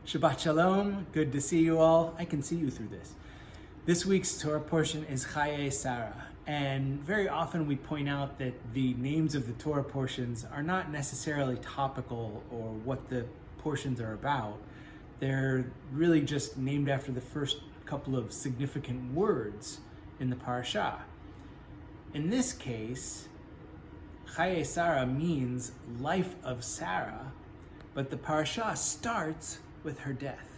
Shabbat Shalom, good to see you all. I can see you through this. This week's Torah portion is Chaye Sarah, and very often we point out that the names of the Torah portions are not necessarily topical or what the portions are about. They're really just named after the first couple of significant words in the parasha. In this case, Chaye Sarah means life of Sarah, but the parasha starts with her death.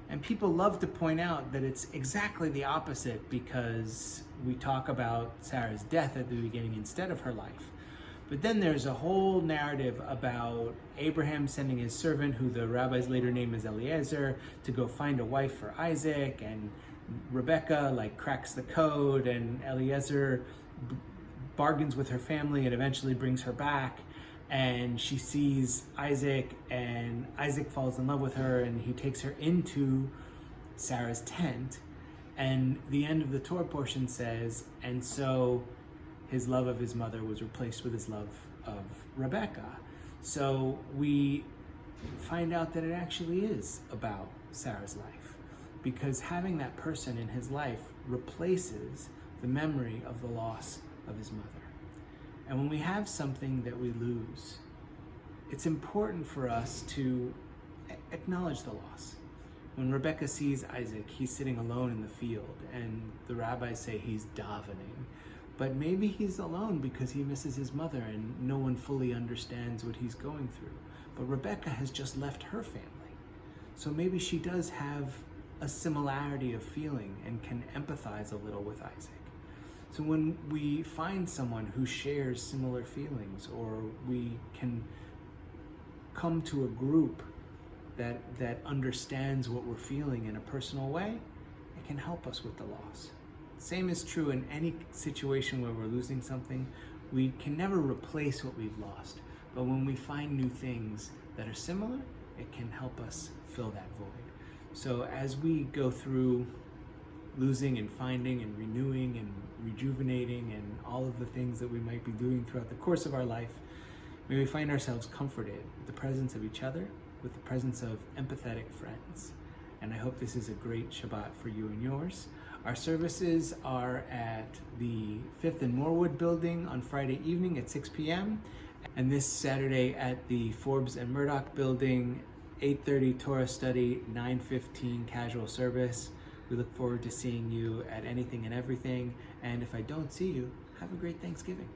And people love to point out that it's exactly the opposite because we talk about Sarah's death at the beginning instead of her life. But then there's a whole narrative about Abraham sending his servant, who the rabbis later name is Eliezer, to go find a wife for Isaac, and Rebecca cracks the code, and Eliezer bargains with her family and eventually brings her back. And she sees Isaac, and Isaac falls in love with her, and he takes her into Sarah's tent. And the end of the Torah portion says, and so his love of his mother was replaced with his love of Rebecca. So we find out that it actually is about Sarah's life, because having that person in his life replaces the memory of the loss of his mother. And when we have something that we lose, it's important for us to acknowledge the loss. When Rebecca sees Isaac, he's sitting alone in the field, and the rabbis say he's davening. But maybe he's alone because he misses his mother and no one fully understands what he's going through. But Rebecca has just left her family. So maybe she does have a similarity of feeling and can empathize a little with Isaac. So when we find someone who shares similar feelings, or we can come to a group that understands what we're feeling in a personal way, it can help us with the loss. Same is true in any situation where we're losing something. We can never replace what we've lost, but when we find new things that are similar, it can help us fill that void. So as we go through losing and finding and renewing and rejuvenating and all of the things that we might be doing throughout the course of our life, may we find ourselves comforted with the presence of each other, with the presence of empathetic friends. And I hope this is a great Shabbat for you and yours. Our services are at the 5th and Morewood building on Friday evening at 6 p.m. and this Saturday at the Forbes and Murdoch building, 8:30 Torah study, 9:15 casual service. We look forward to seeing you at anything and everything. And if I don't see you, have a great Thanksgiving.